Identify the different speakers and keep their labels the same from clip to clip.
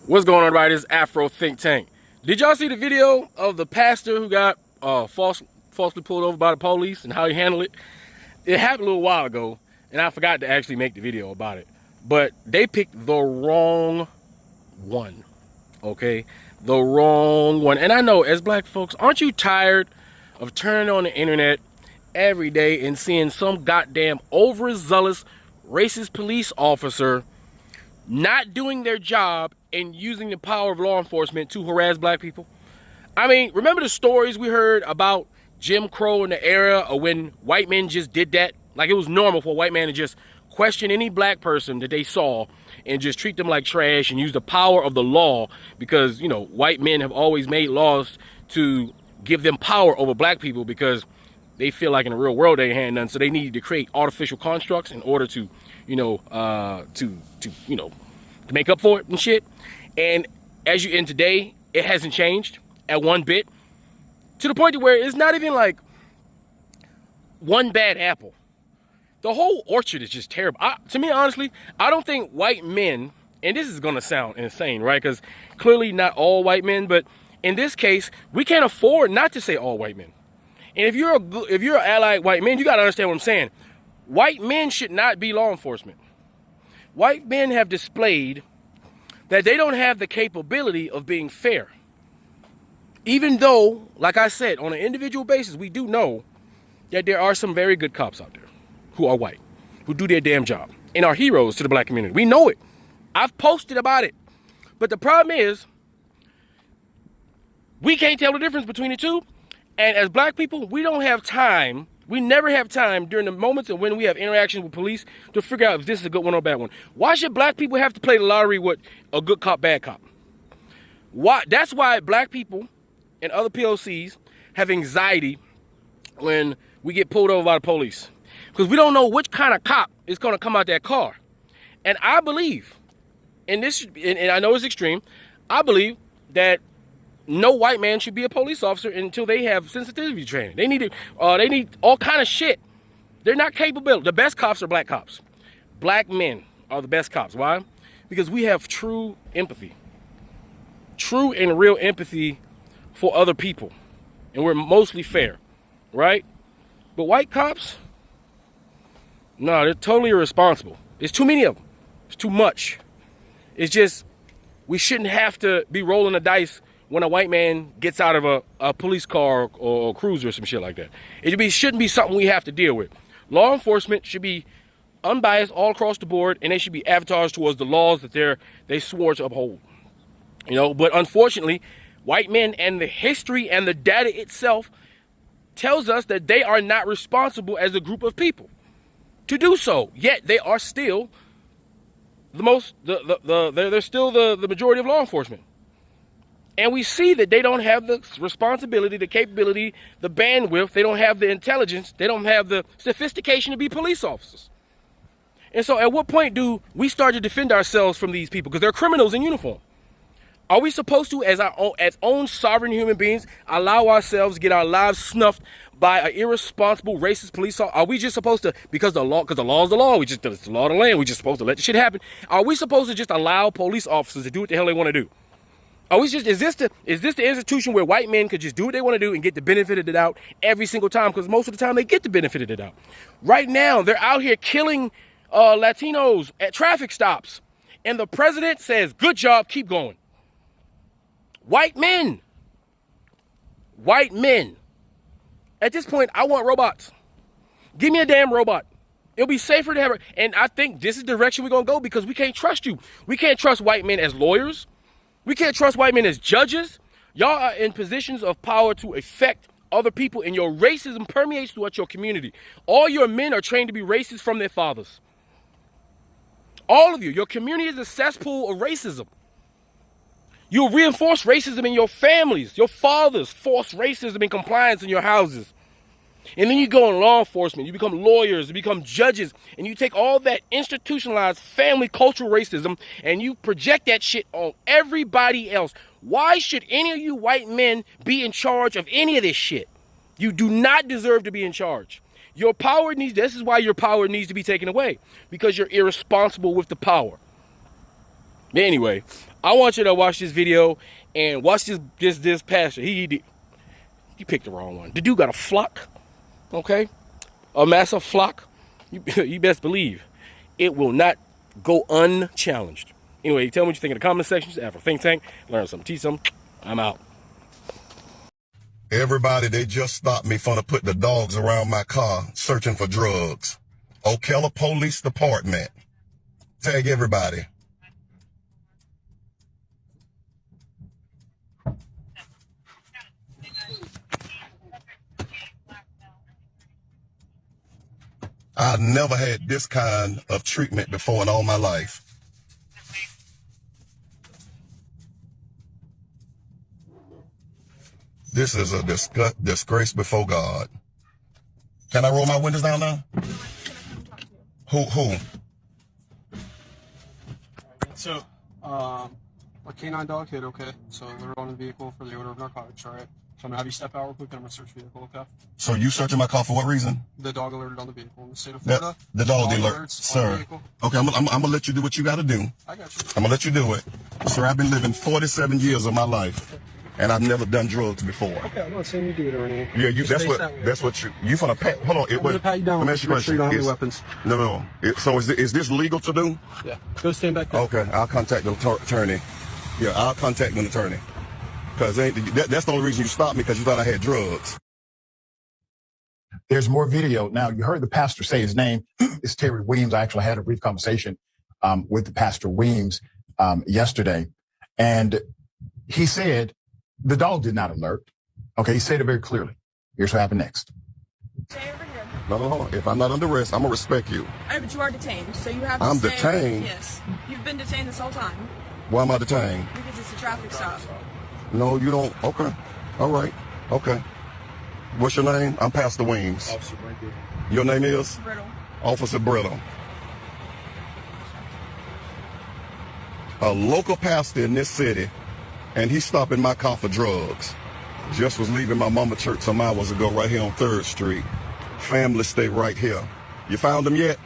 Speaker 1: What's going on, everybody? This is Afro Think Tank. Did y'all see the video of the pastor who got falsely pulled over by the police and how he handled it? It happened a little while ago, and I forgot to actually make the video about it. But they picked the wrong one, okay? The wrong one. And I know, as black folks, aren't you tired of turning on the internet every day and seeing some goddamn overzealous, racist police officer not doing their job and using the power of law enforcement to harass black people? I mean, remember the stories we heard about Jim Crow in the era of when white men just did that? Like, it was normal for a white man to just question any black person that they saw and just treat them like trash and use the power of the law because, you know, white men have always made laws to give them power over black people because they feel like in the real world they ain't had none, so they needed to create artificial constructs in order to, to make up for it and shit. And in today, it hasn't changed at one bit, to the point to where it's not even like one bad apple. The whole orchard is just terrible. To me, honestly, I don't think white men, and this is gonna sound insane, right? Because clearly not all white men, but in this case, we can't afford not to say all white men. And if you're an allied white man, you gotta understand what I'm saying. White men should not be law enforcement. White men have displayed that they don't have the capability of being fair. Even though, like I said, on an individual basis, we do know that there are some very good cops out there who are white, who do their damn job, and are heroes to the black community. We know it. I've posted about it. But the problem is, we can't tell the difference between the two. And as black people, we don't have time. We never have time during the moments of when we have interactions with police to figure out if this is a good one or a bad one. Why should black people have to play the lottery with a good cop, bad cop? Why? That's why black people and other POCs have anxiety when we get pulled over by the police. Because we don't know which kind of cop is going to come out that car. And I believe, and I know it's extreme, I believe that no white man should be a police officer until they have sensitivity training. They need all kind of shit. They're not capable. The best cops are black cops. Black men are the best cops. Why? Because we have true empathy. True and real empathy for other people. And we're mostly fair, right? But white cops, no, they're totally irresponsible. There's too many of them. It's too much. It's just, we shouldn't have to be rolling the dice when a white man gets out of a police car or a cruiser or some shit like that. It shouldn't be something we have to deal with. Law enforcement should be unbiased all across the board, and they should be avatars towards the laws that they swore to uphold. You know, but unfortunately, white men and the history and the data itself tells us that they are not responsible as a group of people to do so. Yet they are still they're still the majority of law enforcement. And we see that they don't have the responsibility, the capability, the bandwidth. They don't have the intelligence. They don't have the sophistication to be police officers. And so at what point do we start to defend ourselves from these people? Because they're criminals in uniform. Are we supposed to, as own sovereign human beings, allow ourselves to get our lives snuffed by an irresponsible, racist police officer? Are we just supposed to, because the law is the law, it's the law of the land, we're just supposed to let the shit happen? Are we supposed to just allow police officers to do what the hell they want to do? Is this the institution where white men could just do what they want to do and get the benefit of the doubt every single time? Because most of the time they get the benefit of the doubt. Right now, they're out here killing Latinos at traffic stops. And the president says, good job, keep going. White men. White men. At this point, I want robots. Give me a damn robot. It'll be safer to have her. And I think this is the direction we're going to go because we can't trust you. We can't trust white men as lawyers. We can't trust white men as judges. Y'all are in positions of power to affect other people, and your racism permeates throughout your community. All your men are trained to be racist from their fathers. All of you. Your community is a cesspool of racism. You'll reinforce racism in your families. Your fathers force racism and compliance in your houses. And then you go in law enforcement, you become lawyers, you become judges, and you take all that institutionalized family cultural racism and you project that shit on everybody else. Why should any of you white men be in charge of any of this shit? You do not deserve to be in charge. This is why your power needs to be taken away, because you're irresponsible with the power. Anyway, I want you to watch this video and watch this pastor. He picked the wrong one. The dude got a flock, okay? A massive flock. You best believe it will not go unchallenged. Anyway, tell me what you think in the comment section. FAFO Think Tank. Learn something, teach something. I'm out.
Speaker 2: Everybody, they just stopped me for to put the dogs around my car searching for drugs. Ocala Police Department. Tag everybody. I've never had this kind of treatment before in all my life. This is a disgrace before God. Can I roll my windows down now? Who?
Speaker 3: So, a canine dog hit, okay? So they're on the vehicle for the odor of narcotics, all right? So I'm gonna have you step out real quick and I'm gonna search the vehicle, okay?
Speaker 2: So you searching my car for what reason?
Speaker 3: The dog alerted on the vehicle in the state of Florida.
Speaker 2: The dog alert, sir. Okay, I'm gonna let you do what you gotta do.
Speaker 3: I got you.
Speaker 2: I'm gonna let you do it. Sir, I've been living 47 years of my life, and I've never done drugs before.
Speaker 3: Okay, I'm not saying you do it or anything.
Speaker 2: Yeah, that's what you finna pat. Hold on,
Speaker 3: I'm gonna pat you down.
Speaker 2: Let me ask you a
Speaker 3: Make sure you don't have any
Speaker 2: question.
Speaker 3: weapons.
Speaker 2: No. So is this legal to do?
Speaker 3: Yeah. Go stand back there.
Speaker 2: Okay, I'll contact the attorney. Yeah, I'll contact an attorney. Because that's the only reason you stopped me, because you thought I had drugs.
Speaker 4: There's more video. Now, you heard the pastor say his name is Terry Williams. I actually had a brief conversation with the pastor Williams yesterday. And he said the dog did not alert. Okay, he said it very clearly. Here's what happened next.
Speaker 5: Stay over here.
Speaker 2: No, hold on. If I'm not under arrest, I'm going to respect you.
Speaker 5: Oh, but you are detained, so you have to
Speaker 2: I'm
Speaker 5: stay.
Speaker 2: detained?
Speaker 5: Yes. You've been detained this whole time.
Speaker 2: Why am I detained?
Speaker 5: Because it's a traffic stop.
Speaker 2: No, you don't. Okay. All right. Okay. What's your name? I'm Pastor Williams.
Speaker 3: Officer Brinkley.
Speaker 2: Your name is?
Speaker 5: Brittle.
Speaker 2: Officer Brittle. A local pastor in this city, and he's stopping my car for drugs. Just was leaving my mama church some hours ago right here on 3rd Street. Family stay right here. You found him yet?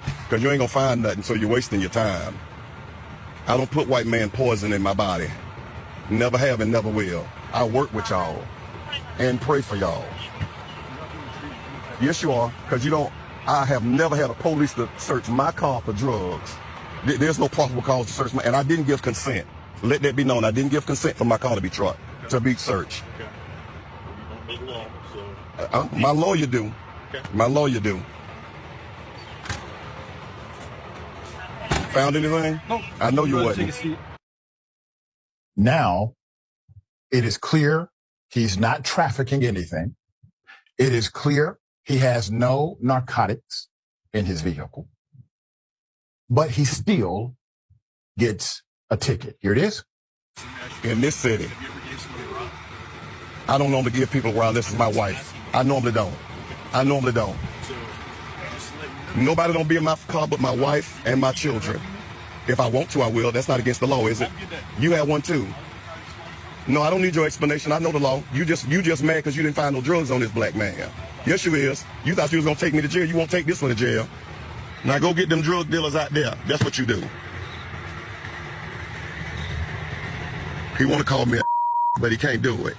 Speaker 2: Because you ain't going to find nothing, so you're wasting your time. I don't put white man poison in my body. Never have and never will. I work with y'all and pray for y'all. Yes, you are, because I have never had a police to search my car for drugs. There's no possible cause to search and I didn't give consent. Let that be known. I didn't give consent for my car to be searched. My lawyer do. My lawyer do. Found anything?
Speaker 3: No.
Speaker 2: I know you
Speaker 3: Take a
Speaker 2: wasn't.
Speaker 3: seat.
Speaker 4: Now, it is clear he's not trafficking anything. It is clear he has no narcotics in his vehicle, but he still gets a ticket. Here it is.
Speaker 2: In this city, I don't normally give people around. This is my wife. I normally don't. Nobody don't be in my car but my wife and my children. If I want to, I will. That's not against the law, is it? You have one too. No, I don't need your explanation. I know the law. You just mad because you didn't find no drugs on this black man. Yes, you is. You thought you was gonna take me to jail. You won't take this one to jail. Now go get them drug dealers out there. That's what you do. He want to call me a but he can't do it.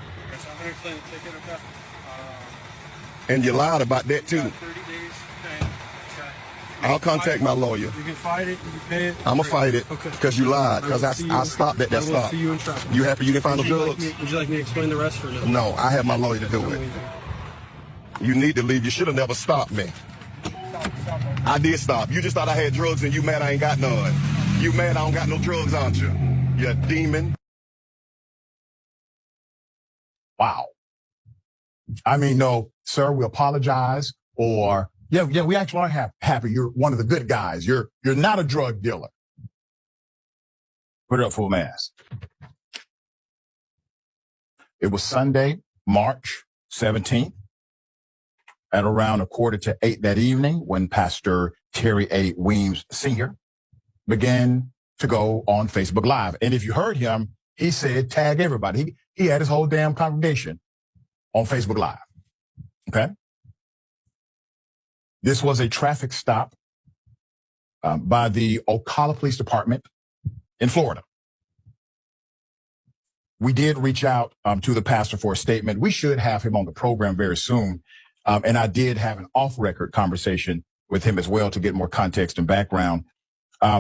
Speaker 2: And you lied about that too.
Speaker 3: 30 days. Okay.
Speaker 2: I'll contact my lawyer.
Speaker 3: You can fight it. You can pay it.
Speaker 2: I'm gonna fight it
Speaker 3: Okay.
Speaker 2: because you lied. Because I stopped at that
Speaker 3: I will
Speaker 2: stop.
Speaker 3: see you in traffic.
Speaker 2: You happy you didn't find no drugs?
Speaker 3: Would you like me to explain the rest or no?
Speaker 2: No, I have my lawyer to do it. You need to leave. You should have never stopped me. I did stop. You just thought I had drugs and you mad I ain't got none. You mad I don't got no drugs, aren't you? You demon.
Speaker 4: Wow. I mean, no, sir, we apologize. Or, yeah, we actually are happy. You're one of the good guys. You're not a drug dealer. Put it up full mass. It was Sunday, March 17th at around 7:45 that evening when Pastor Terry A. Weems Sr. began to go on Facebook Live. And if you heard him, he said, tag everybody. He had his whole damn congregation on Facebook Live. Okay. This was a traffic stop by the Ocala Police Department in Florida. We did reach out to the pastor for a statement. We should have him on the program very soon. And I did have an off-record conversation with him as well to get more context and background.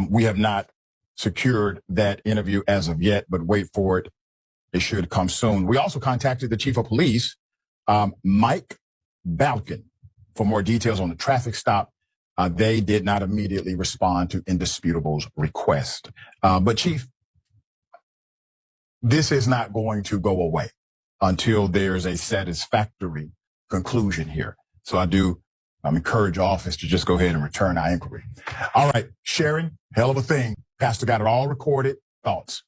Speaker 4: We have not secured that interview as of yet, but wait for it. It should come soon. We also contacted the chief of police, Mike Balkin, for more details on the traffic stop. They did not immediately respond to Indisputable's request. But Chief, this is not going to go away until there's a satisfactory conclusion here. So I do encourage office to just go ahead and return our inquiry. All right, Sharon, hell of a thing. Pastor got it all recorded. Thoughts?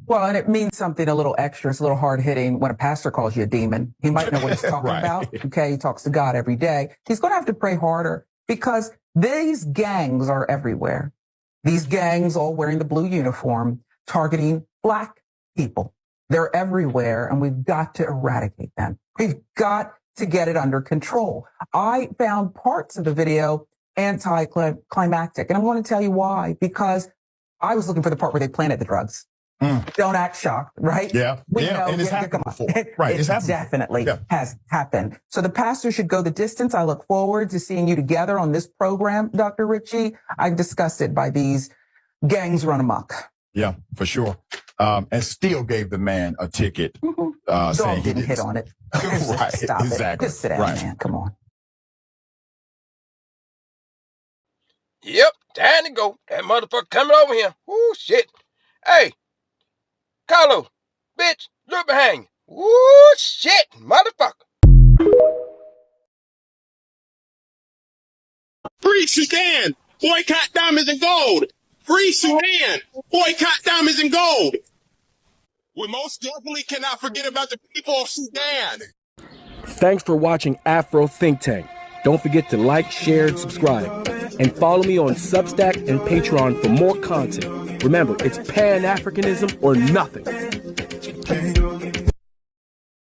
Speaker 6: Well, and it means something a little extra. It's a little hard hitting when a pastor calls you a demon. He might know what he's talking
Speaker 4: Right.
Speaker 6: about. Okay. He talks to God every day. He's going to have to pray harder because these gangs are everywhere. These gangs all wearing the blue uniform, targeting Black people. They're everywhere, and we've got to eradicate them. We've got to get it under control. I found parts of the video anticlimactic, and I'm going to tell you why. Because I was looking for the part where they planted the drugs. Don't act shocked, right?
Speaker 4: Yeah.
Speaker 6: We know,
Speaker 4: And it's happened before. Right. It's happened.
Speaker 6: Definitely has happened. So the pastor should go the distance. I look forward to seeing you together on this program, Dr. Ritchie. I'm disgusted by these gangs run amok.
Speaker 4: Yeah, for sure. And still gave the man a ticket. Saying he
Speaker 6: didn't hit on it.
Speaker 4: Right.
Speaker 6: Stop
Speaker 4: Exactly.
Speaker 6: it. Just sit down,
Speaker 4: Right.
Speaker 6: man. Come on.
Speaker 1: Yep, time to go. That motherfucker coming over here. Ooh, shit. Hey, Carlo, bitch, look behind you. Ooh, shit, motherfucker.
Speaker 7: Free Sudan! Boycott diamonds and gold! Free Sudan! Boycott diamonds and gold! We most definitely cannot forget about the people of Sudan!
Speaker 1: Thanks for watching Afro Think Tank. Don't forget to like, share, and subscribe. And follow me on Substack and Patreon for more content. Remember, it's Pan-Africanism or nothing.